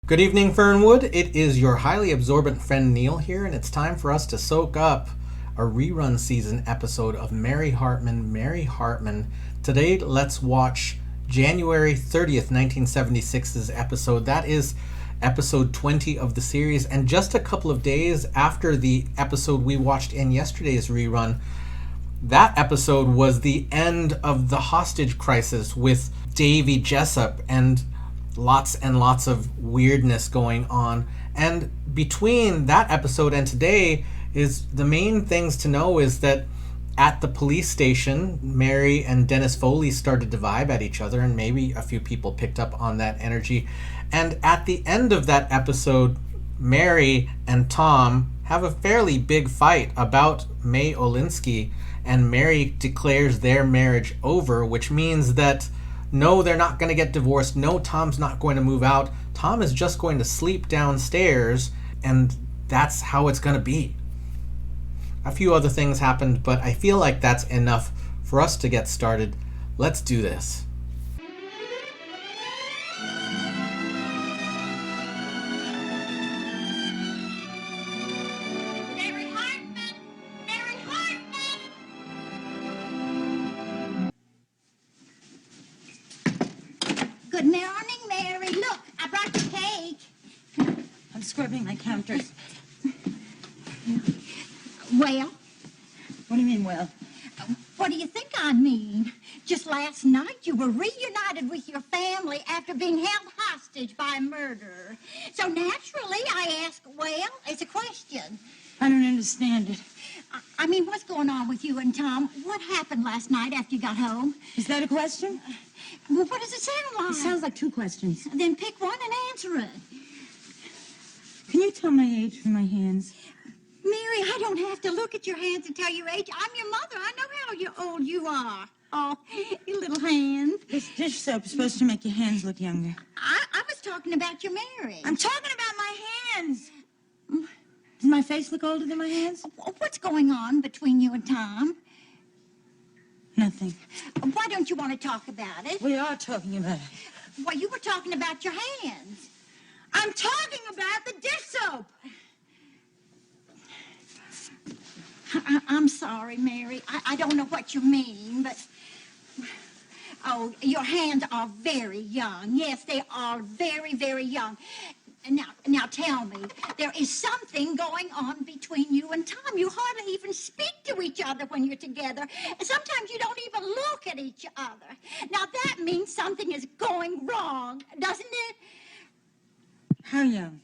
Good evening, Fernwood. It is your highly absorbent friend Neil here, and it's time for us to soak up a rerun season episode of Mary Hartman, Mary Hartman. Today, let's watch January 30th, 1976's episode. That is episode 20 of the series, and just a couple of days after the episode we watched in yesterday's rerun, that episode was the end of the hostage crisis with Davy Jessup and lots of weirdness going on. And between that episode and today, is the main things to know is that at the police station, Mary and Dennis Foley started to vibe at each other, and maybe a few people picked up on that energy. And at the end of that episode, Mary and Tom have a fairly big fight about May Olinsky, and Mary declares their marriage over, which means that no, they're not going to get divorced. No, Tom's not going to move out. Tom is just going to sleep downstairs, and that's how it's going to be. A few other things happened, but I feel like that's enough for us to get started. Let's do this. Mary Hartman! Mary Hartman! Good morning, Mary. Look, I brought you cake. I'm scrubbing my counters. Well, What do you mean, well? what do you think I mean? Just last night you were reunited with your family after being held hostage by a murderer. So naturally I ask, well, it's a question. I don't understand it. I mean, what's going on with you and Tom? What happened last night after you got home? Is that a question? Well, what does it sound like? It sounds like two questions. Then pick one and answer it. Can you tell my age from my hands? Mary, I don't have to look at your hands and tell your age. I'm your mother. I know how old you are. Oh, your little hands. This dish soap is supposed to make your hands look younger. I was talking about your Mary. I'm talking about my hands. Does my face look older than my hands? What's going on between you and Tom? Nothing. Why don't you want to talk about it? We are talking about it. Well, you were talking about your hands. I'm talking about the dish soap. I'm sorry, Mary. I don't know what you mean, but... Oh, your hands are very young. Yes, they are very, very young. Now tell me, there is something going on between you and Tom. You hardly even speak to each other when you're together. Sometimes you don't even look at each other. Now that means something is going wrong, doesn't it? How young?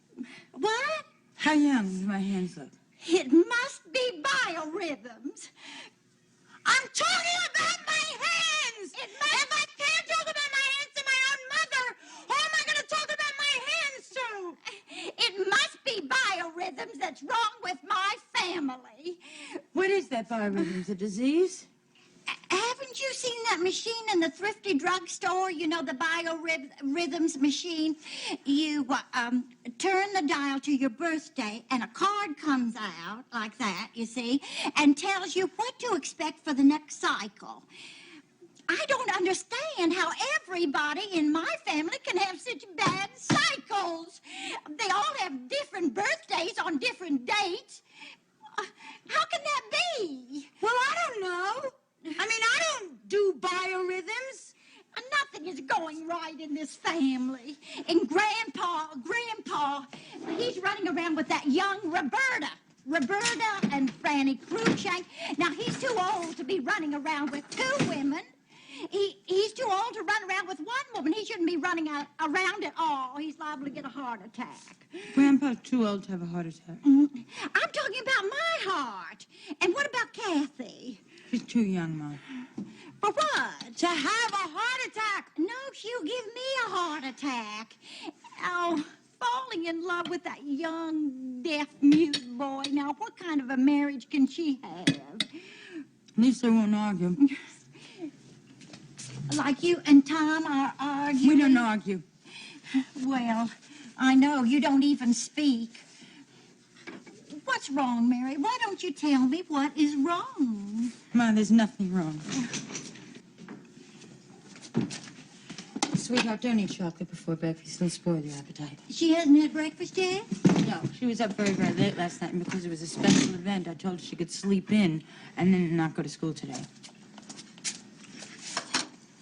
What? How young do my hands look? It must be biorhythms. I'm talking about my hands! If I can't talk about my hands to my own mother, how am I going to talk about my hands to? It must be biorhythms that's wrong with my family. What is that biorhythms, a disease? Haven't you seen that machine in the thrifty drugstore? You know, the biorhythms machine? You turn the dial to your birthday, and a card comes out like that, you see, and tells you what to expect for the next cycle. I don't understand how everybody in my family can have such bad cycles. They all have different birthdays on different dates. How can that be? Well, I don't know. I mean, I don't do biorhythms. Nothing is going right in this family. And Grandpa, he's running around with that young Roberta and Franny Cruikshank. Now, he's too old to be running around with two women. He's too old to run around with one woman. He shouldn't be running around at all. He's liable to get a heart attack. Grandpa's too old to have a heart attack. I'm talking about my heart. And what about Kathy? She's too young, Mom. For what? To have a heart attack. No, she'll give me a heart attack. Oh, falling in love with that young, deaf-mute boy. Now, what kind of a marriage can she have? At least they won't argue. Like you and Tom are arguing? We don't argue. Well, I know you don't even speak. What's wrong, Mary? Why don't you tell me what is wrong? Ma, there's nothing wrong. sweetheart, don't eat chocolate before breakfast. It'll spoil your appetite. She hasn't had breakfast yet? No, she was up very, very late last night, and because it was a special event, I told her she could sleep in and then not go to school today.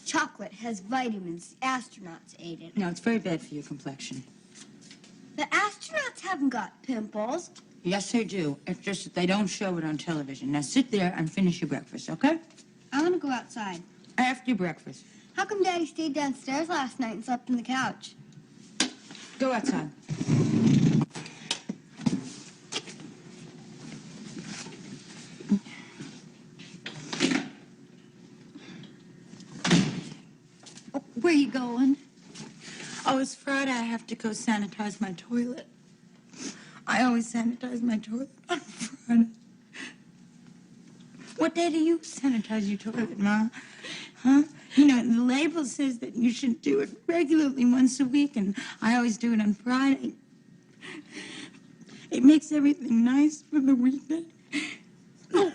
Chocolate has vitamins. Astronauts ate it. No, it's very bad for your complexion. The astronauts haven't got pimples. Yes, they do. It's just that they don't show it on television. Now sit there and finish your breakfast, okay? I want to go outside. After your breakfast. How come Daddy stayed downstairs last night and slept on the couch? Go outside. Where you going? Oh, it's Friday. I have to go sanitize my toilet. I always sanitize my toilet on Friday. What day do you sanitize your toilet, Ma? Huh? You know, the label says that you should do it regularly once a week, and I always do it on Friday. It makes everything nice for the weekend. Oh,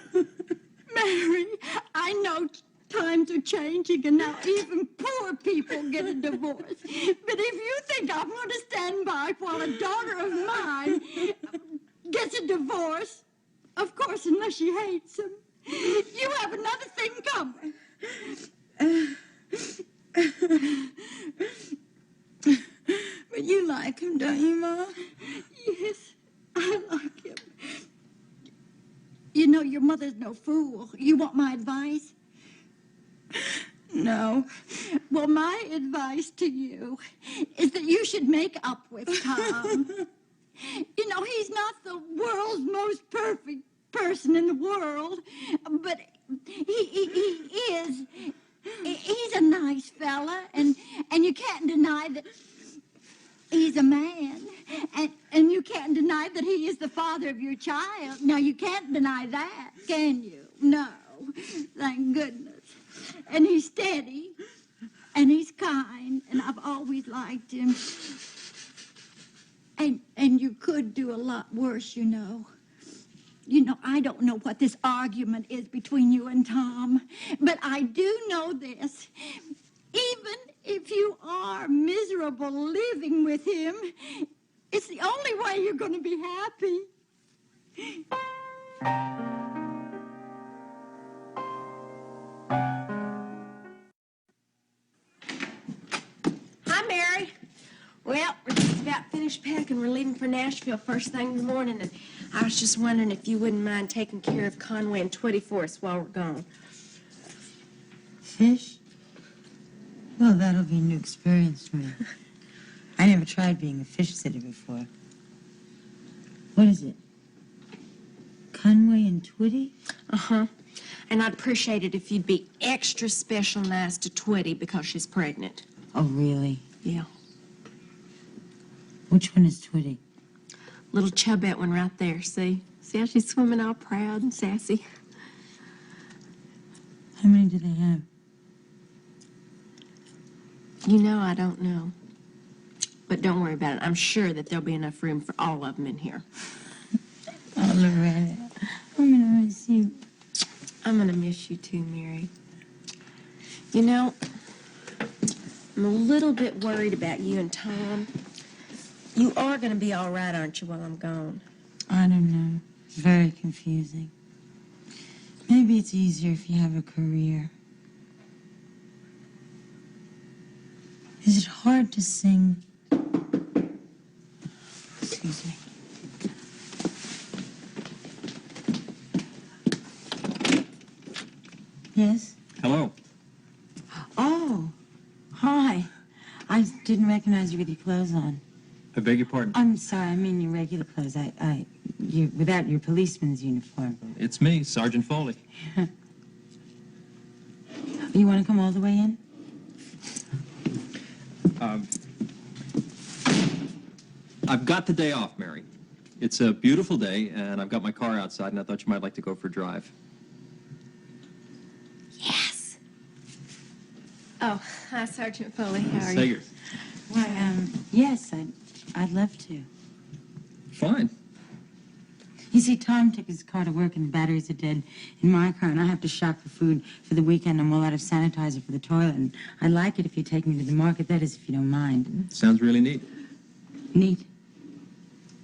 Mary, I know times are changing, and now even poor people get a divorce. But if you think I'm going to stand by while a daughter of mine gets a divorce, of course, unless she hates him, you have another thing coming. But you like him, don't you, Ma? Yes, I like him. You know, your mother's no fool. You want my advice? No. Well, my advice to you is that you should make up with Tom. You know, he's not the world's most perfect person in the world, but he is. He's a nice fella, and you can't deny that he's a man, and you can't deny that he is the father of your child. Now, you can't deny that, can you? No, thank goodness. And he's steady, and he's kind, and I've always liked him. And you could do a lot worse, you know. You know, I don't know what this argument is between you and Tom, but I do know this. Even if you are miserable living with him, it's the only way you're going to be happy. Hi, Mary. Well, we're just about finished packing. We're leaving for Nashville first thing in the morning, and I was just wondering if you wouldn't mind taking care of Conway and Twitty for us while we're gone. Fish? Well, that'll be a new experience for me. I never tried being a fish sitter before. What is it? Conway and Twitty? Uh-huh. And I'd appreciate it if you'd be extra special nice to Twitty because she's pregnant. Oh, really? Yeah. Which one is Twitty? Little chubette one right there, see? See how she's swimming all proud and sassy? How many do they have? You know I don't know. But don't worry about it. I'm sure that there'll be enough room for all of them in here. Oh, Loretta, I'm gonna miss you. I'm gonna miss you too, Mary. You know, I'm a little bit worried about you and Tom. You are gonna be all right, aren't you, while I'm gone? I don't know. It's very confusing. Maybe it's easier if you have a career. Is it hard to sing? Excuse me. Yes? Hello. Oh, hi. I didn't recognize you with your clothes on. I beg your pardon. I'm sorry, I mean your regular clothes. You without your policeman's uniform. It's me, Sergeant Foley. You want to come all the way in? I've got the day off, Mary. It's a beautiful day, and I've got my car outside, and I thought you might like to go for a drive. Yes. Oh, hi, Sergeant Foley. How are you? Sager. Why, yes, I'd love to. Fine. You see, Tom took his car to work and the batteries are dead in my car, and I have to shop for food for the weekend. I'm all out of sanitizer for the toilet, and I'd like it if you take me to the market. That is, if you don't mind. Sounds really neat. Neat.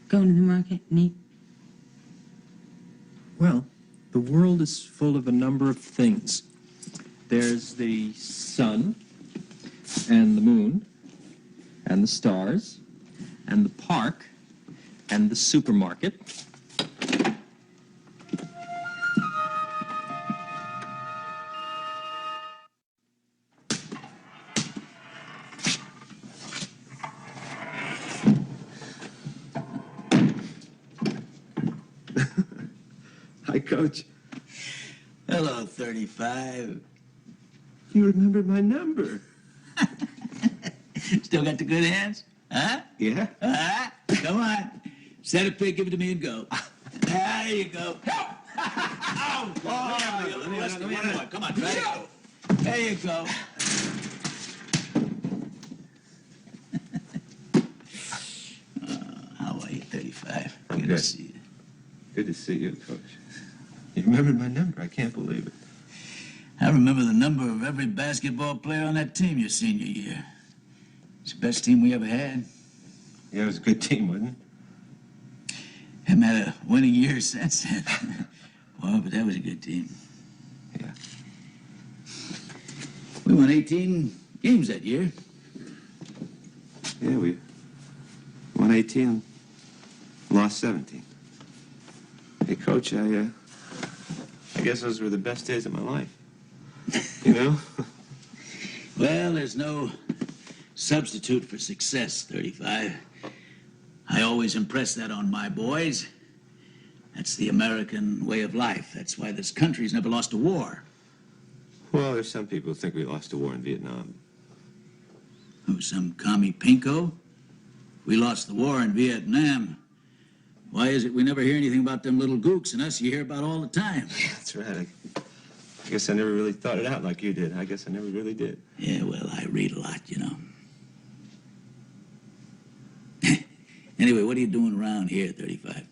Going to the market, neat. Well, the world is full of a number of things. There's the sun, and the moon, and the stars, and the park, and the supermarket. Hi, Coach. Hello, 35. You remembered my number. Still got the good hands? Huh? Yeah? Come on. Set a pick, give it to me, and go. There you go. Oh, let me have one more. Come on, try it. There you go. How are you, 35? Good to see you. Good to see you, Coach. You remembered my number. I can't believe it. I remember the number of every basketball player on that team your senior year. It's the best team we ever had. Yeah, it was a good team, wasn't it? Haven't had a winning year since then. Well, but that was a good team. Yeah. We won 18 games that year. Yeah, we won 18, lost 17. Hey, Coach, I guess those were the best days of my life. You know? Well, there's no substitute for success, 35. I always impress that on my boys. That's the American way of life. That's why this country's never lost a war. Well, there's some people who think we lost a war in Vietnam. Oh, some commie pinko? We lost the war in Vietnam. Why is it we never hear anything about them little gooks and us you hear about all the time? That's right. I guess I never really thought it out like you did. I guess I never really did. Yeah, well, I read a lot, you know. Anyway, what are you doing around here, 35?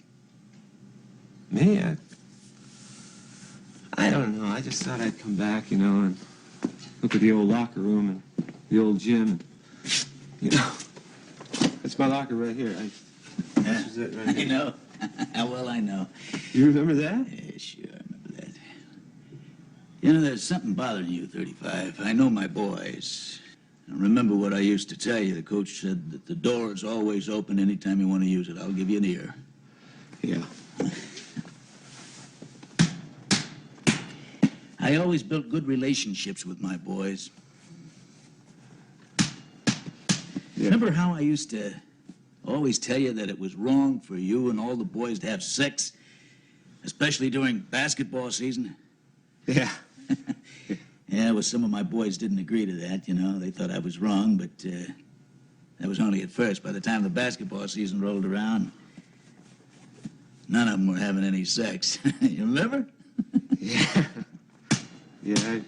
Me? I don't know. I just thought I'd come back, you know, and look at the old locker room and the old gym. And, you know, that's my locker right here. This is it right here. You know? Well, I know. You remember that? Yeah, sure, I remember that. You know, there's something bothering you, 35. I know my boys. And remember what I used to tell you. The coach said that the door is always open anytime you want to use it. I'll give you an ear. Yeah. I always built good relationships with my boys. Yeah. Remember how I used to always tell you that it was wrong for you and all the boys to have sex, especially during basketball season? Yeah. Yeah, well, some of my boys didn't agree to that, you know. They thought I was wrong, but that was only at first. By the time the basketball season rolled around, none of them were having any sex. You remember? Yeah. Yeah,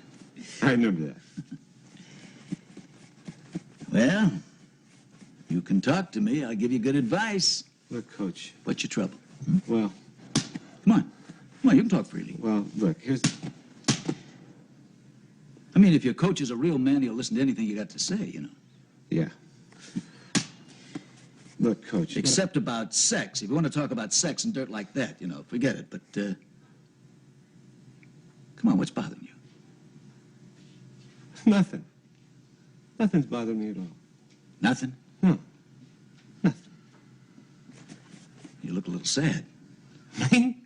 I remember that. Well, you can talk to me. I'll give you good advice. Look, Coach. What's your trouble? Well, Come on. Come on, you can talk freely. well, look, here's... I mean, if your coach is a real man, he'll listen to anything you got to say, you know. Yeah. Look, Coach. Except about sex. If you want to talk about sex and dirt like that, you know, forget it. But, come on, what's bothering you? Nothing. Nothing's bothering me at all. Nothing? No. Nothing. You look a little sad. Me?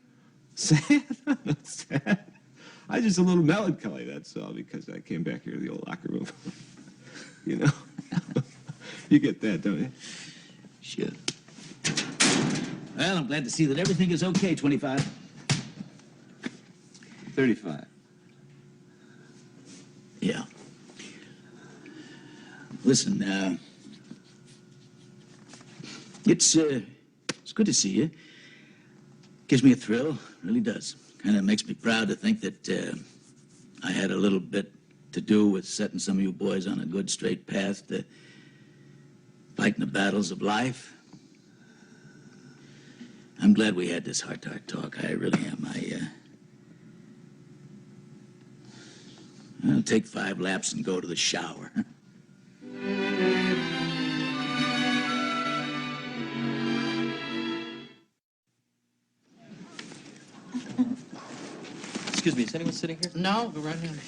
Sad? I'm not sad. I'm just a little melancholy, that's all, because I came back here to the old locker room. You know? You get that, don't you? Sure. Well, I'm glad to see that everything is okay, 25. 35. Yeah. Listen, it's good to see you. Gives me a thrill, really does. Kind of makes me proud to think that I had a little bit to do with setting some of you boys on a good, straight path to fighting the battles of life. I'm glad we had this heart-to-heart talk. I really am. I'll take 5 laps and go to the shower. Excuse me, is anyone sitting here? No, go right ahead.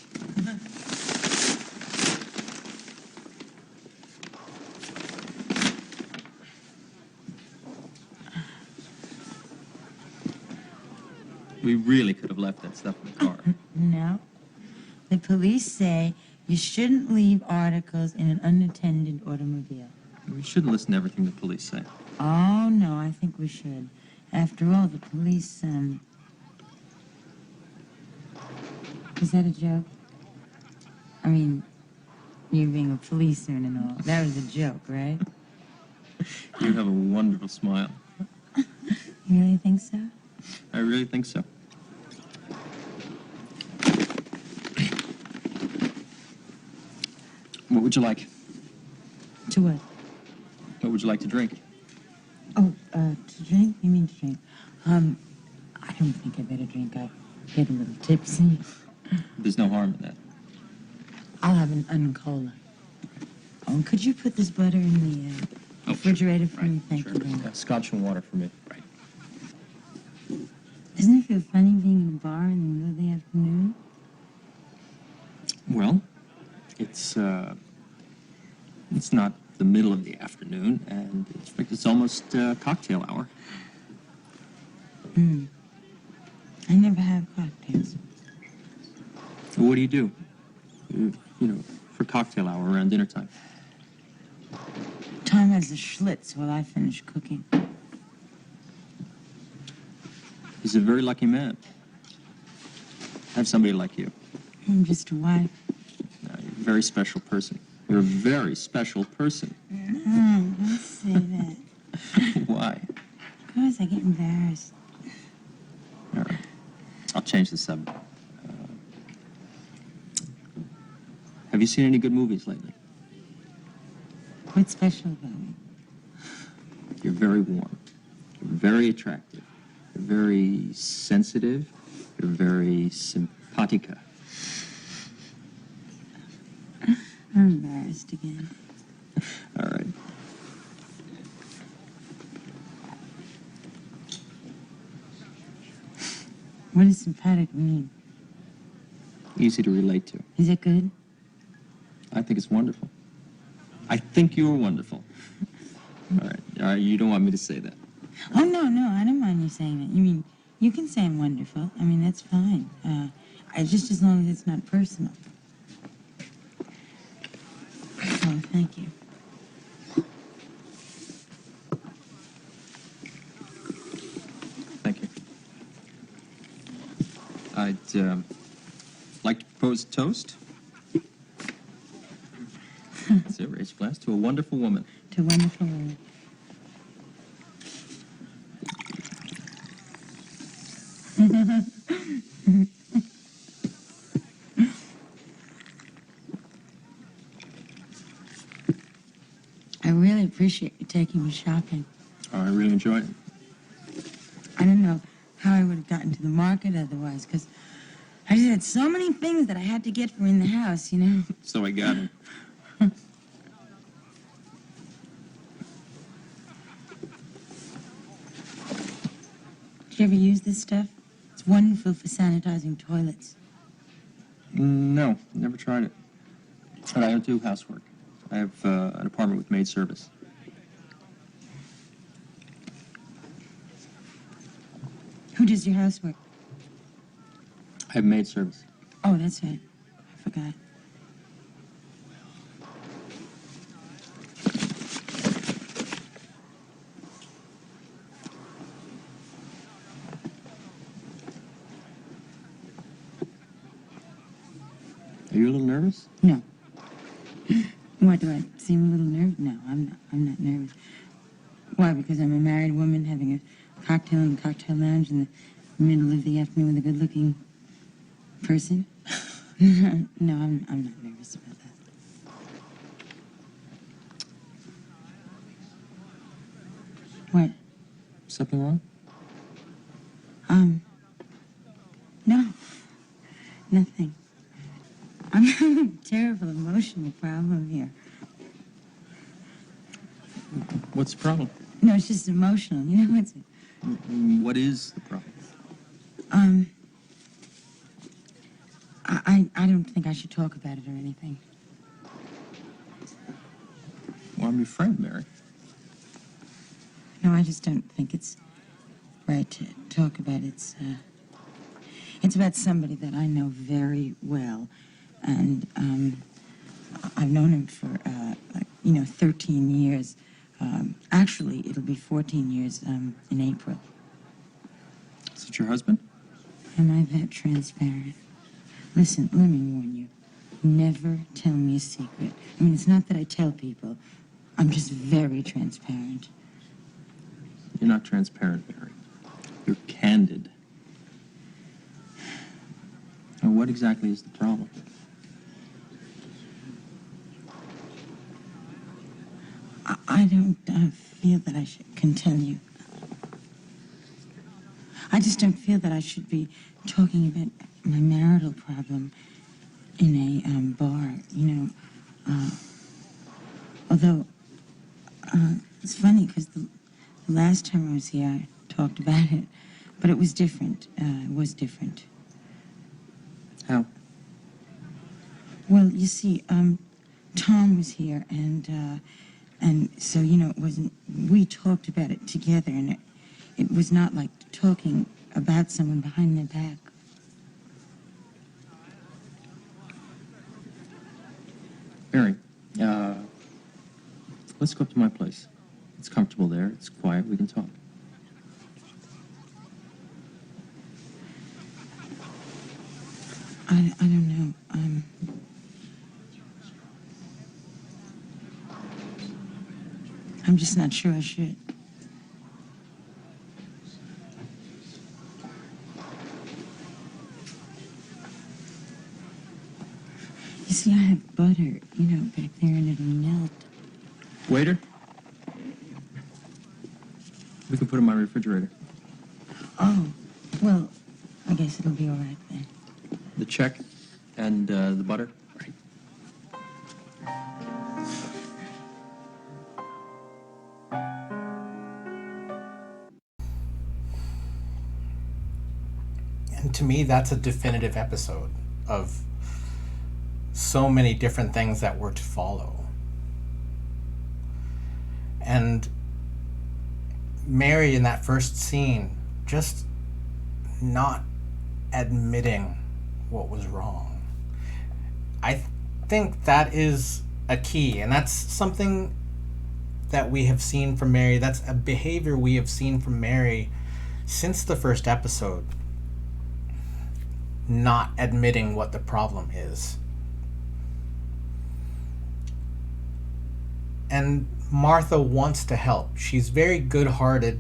We really could have left that stuff in the car. No. The police say you shouldn't leave articles in an unattended automobile. We shouldn't listen to everything the police say. Oh, no, I think we should. After all, the police, Is that a joke? I mean, you being a policeman and all. That was a joke, right? You have a wonderful smile. You really think so? I really think so. What would you like? To what? What would you like to drink? Oh, to drink? You mean to drink? I don't think I better drink. I get a little tipsy. There's no harm in that. I'll have an uncola. Oh, could you put this butter in the refrigerator for me? Thank you very much. Scotch and water for me. Right. Doesn't it feel funny being in a bar in the middle of the afternoon? Well, it's not the middle of the afternoon, and it's almost cocktail hour. I never have cocktails. What do? You know, for cocktail hour around dinner time. Tom has the Schlitz while I finish cooking. He's a very lucky man. Have somebody like you. I'm just a wife. You're a very special person. You're a very special person. Don't say that. Why? Because I get embarrassed. All right. I'll change the subject. Have you seen any good movies lately? What's special about me? You're very warm. You're very attractive. You're very sensitive. You're very simpatica. I'm embarrassed again. All right. What does sympathetic mean? Easy to relate to. Is it good? I think it's wonderful. I think you're wonderful. All right. You don't want me to say that. Oh, no, I don't mind you saying that. You mean, you can say I'm wonderful. I mean, that's fine. Just as long as it's not personal. Oh, thank you. Thank you. I'd like to propose a toast. It's a raised glass to a wonderful woman. To wonderful women. I really appreciate you taking me shopping. Oh, I really enjoyed it. I don't know how I would have gotten to the market otherwise, because I just had so many things that I had to get for in the house, you know? So I got it. Did you ever use this stuff? It's wonderful for sanitizing toilets. No, never tried it. But I don't do housework. I have an apartment with maid service. Who does your housework? I have maid service. Oh, that's right. I forgot. Are you a little nervous? No. What, do I seem a little nervous? No, I'm not nervous. Why, because I'm a married woman having a cocktail in the cocktail lounge in the middle of the afternoon with a good-looking person? No, I'm not nervous about that. What? Something wrong? Nothing. I'm having a terrible emotional problem here. What's the problem? No, it's just emotional. You know, it's... What is the problem? I don't think I should talk about it or anything. Well, I'm your friend, Mary. No, I just don't think it's right to talk about it. It's about somebody that I know very well, and I've known him for 13 years. Actually, it'll be 14 years in April. Is it your husband? Am I that transparent? Listen, let me warn you. Never tell me a secret. I mean, it's not that I tell people. I'm just very transparent. You're not transparent, Mary. You're candid. Now, what exactly is the problem? I don't feel that I can tell you. I just don't feel that I should be talking about my marital problem in a bar, you know. Although, it's funny because the last time I was here, I talked about it, but it was different. It was different. How? Well, you see, Tom was here, and so, you know, it wasn't, we talked about it together, and it was not like talking about someone behind their back. Mary, let's go up to my place. It's comfortable there. It's quiet. We can talk. I don't know. I'm just not sure I should. You see, I have butter, you know, back there, and it'll melt. Waiter? We can put it in my refrigerator. Oh, well, I guess it'll be all right then. The check and the butter? Right. And to me, that's a definitive episode of so many different things that were to follow. And Mary in that first scene just not admitting what was wrong. I think that is a key, and that's something that we have seen from Mary. That's a behavior we have seen from Mary since the first episode. Not admitting what the problem is. And Martha wants to help. She's very good-hearted.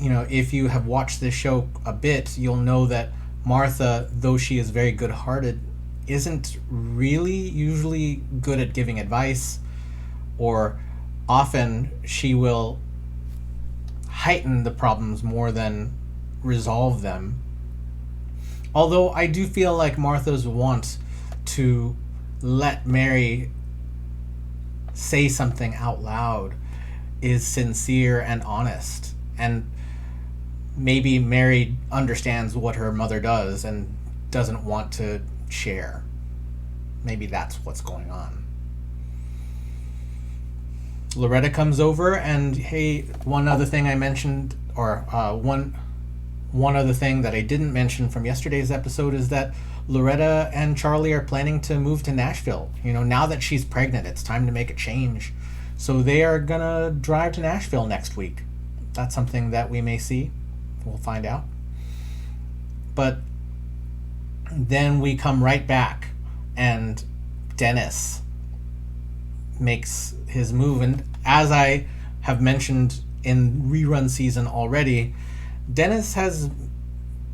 You know, if you have watched this show a bit, you'll know that Martha, though she is very good-hearted, isn't really usually good at giving advice, or often she will heighten the problems more than resolve them. Although I do feel like Martha's want to let Mary say something out loud is sincere and honest. And maybe Mary understands what her mother does and doesn't want to share. Maybe that's what's going on. Loretta comes over, and hey, one other thing I mentioned, or one other thing that I didn't mention from yesterday's episode is that Loretta and Charlie are planning to move to Nashville. You know, now that she's pregnant, it's time to make a change. So they are gonna drive to Nashville next week. That's something that we may see. We'll find out. But then we come right back, and Dennis makes his move. And as I have mentioned in Rerun season already, Dennis has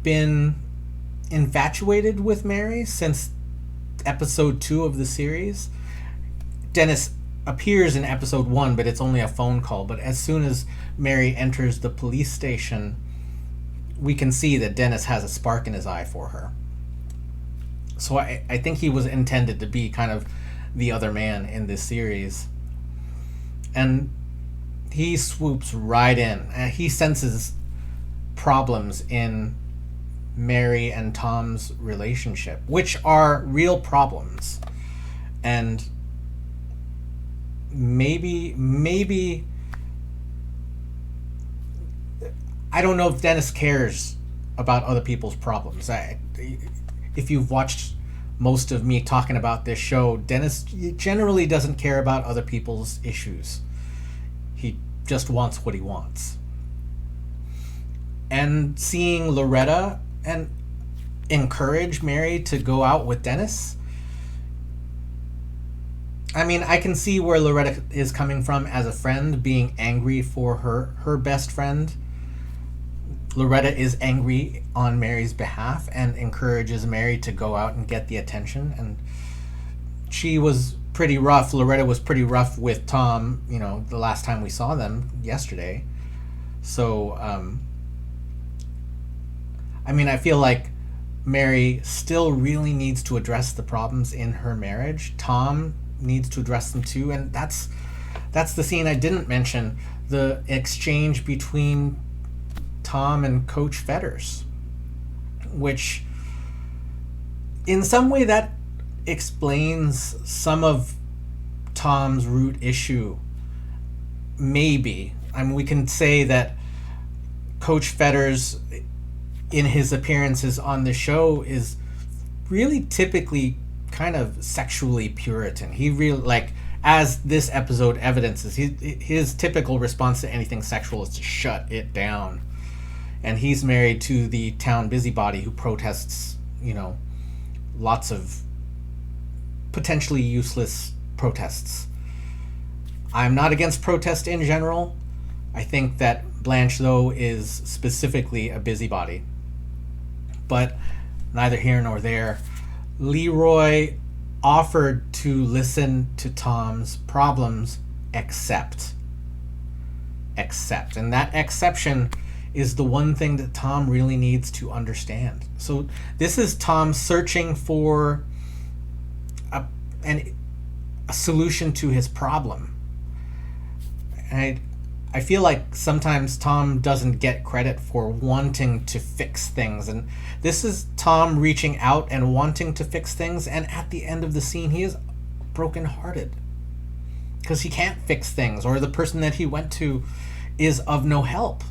been infatuated with Mary since episode 2 of the series. Dennis appears in episode 1, but it's only a phone call. But as soon as Mary enters the police station, we can see that Dennis has a spark in his eye for her. So I think he was intended to be kind of the other man in this series. And he swoops right in. He senses problems in Mary and Tom's relationship, which are real problems. And maybe I don't know if Dennis cares about other people's problems. If you've watched most of me talking about this show, Dennis generally doesn't care about other people's issues. He just wants what he wants. And seeing Loretta and encourage Mary to go out with Dennis, I mean, I can see where Loretta is coming from as a friend, being angry for her best friend. Loretta is angry on Mary's behalf and encourages Mary to go out and get the attention. And she was pretty rough. Loretta was pretty rough with Tom, the last time we saw them yesterday. So, I mean, I feel like Mary still really needs to address the problems in her marriage. Tom needs to address them too. And that's the scene I didn't mention, the exchange between Tom and Coach Fetters, which in some way that explains some of Tom's root issue. Maybe. I mean, we can say that Coach Fetters, in his appearances on the show, is really typically kind of sexually Puritan. He really, as this episode evidences, his typical response to anything sexual is to shut it down. And he's married to the town busybody who protests, lots of potentially useless protests. I'm not against protest in general. I think that Blanche, though, is specifically a busybody. But neither here nor there. Leroy offered to listen to Tom's problems, except. And that exception is the one thing that Tom really needs to understand. So this is Tom searching for a solution to his problem. And I feel like sometimes Tom doesn't get credit for wanting to fix things. And this is Tom reaching out and wanting to fix things. And at the end of the scene, he is brokenhearted because he can't fix things, or the person that he went to is of no help.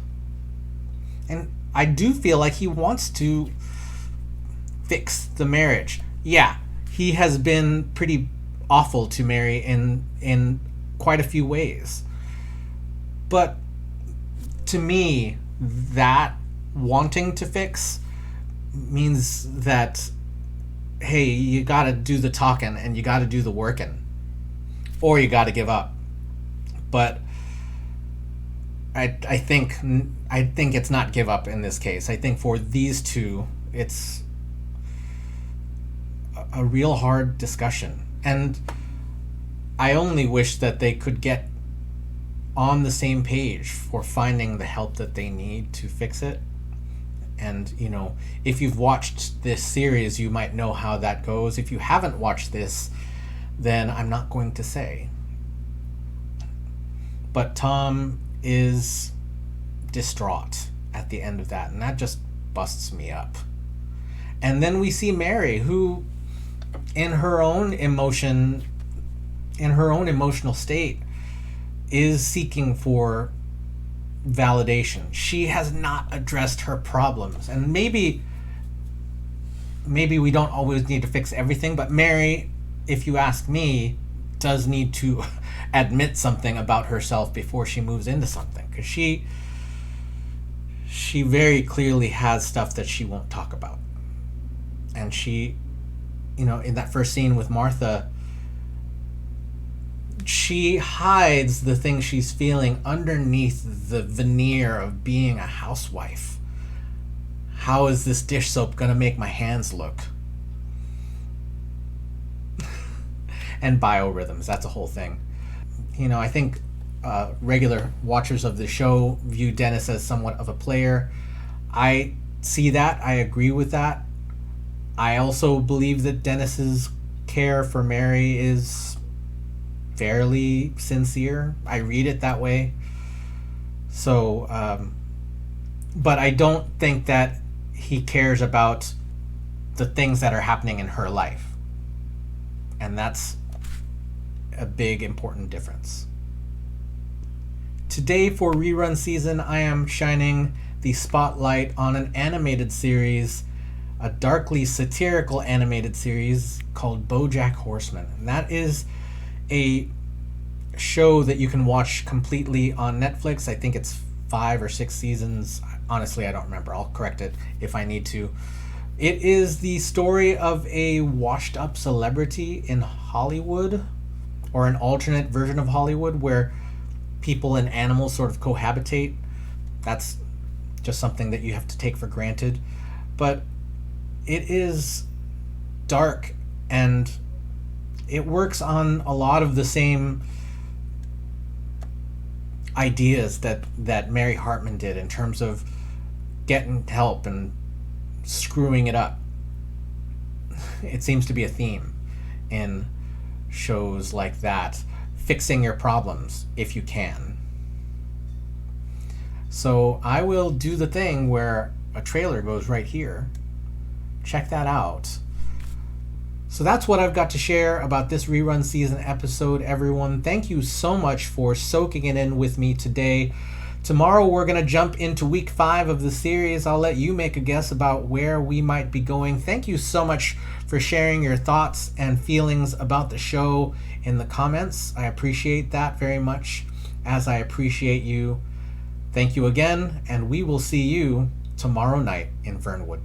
And I do feel like he wants to fix the marriage. Yeah, he has been pretty awful to Mary in quite a few ways. But to me, that wanting to fix means that, hey, you got to do the talking and you got to do the working, or you got to give up. But I think it's not give up in this case. I think for these two, it's a real hard discussion. And I only wish that they could get on the same page for finding the help that they need to fix it. And, if you've watched this series, you might know how that goes. If you haven't watched this, then I'm not going to say. But Tom is distraught at the end of that, and that just busts me up. And then we see Mary, who in her own emotional state is seeking for validation. She has not addressed her problems. And maybe we don't always need to fix everything, but Mary, if you ask me, does need to admit something about herself before she moves into something, because she very clearly has stuff that she won't talk about. And she, in that first scene with Martha, she hides the thing she's feeling underneath the veneer of being a housewife. How is this dish soap gonna make my hands look? And biorhythms, that's a whole thing. I think regular watchers of the show view Dennis as somewhat of a player. I see that. I agree with that. I also believe that Dennis's care for Mary is fairly sincere. I read it that way. So, but I don't think that he cares about the things that are happening in her life. And that's a big, important difference. Today, for rerun season, I am shining the spotlight on an animated series, a darkly satirical animated series called BoJack Horseman. And that is a show that you can watch completely on Netflix. I think it's 5 or 6 seasons. Honestly, I don't remember. I'll correct it if I need to. It is the story of a washed up celebrity in Hollywood, or an alternate version of Hollywood where people and animals sort of cohabitate. That's just something that you have to take for granted. But it is dark, and it works on a lot of the same ideas that Mary Hartman did in terms of getting help and screwing it up. It seems to be a theme in shows like that, fixing your problems if you can. So I will do the thing where a trailer goes right here. Check that out. So that's what I've got to share about this rerun season episode, everyone. Thank you so much for soaking it in with me today. Tomorrow we're going to jump into week 5 of the series. I'll let you make a guess about where we might be going. Thank you so much for sharing your thoughts and feelings about the show in the comments. I appreciate that very much, as I appreciate you. Thank you again, and we will see you tomorrow night in Fernwood.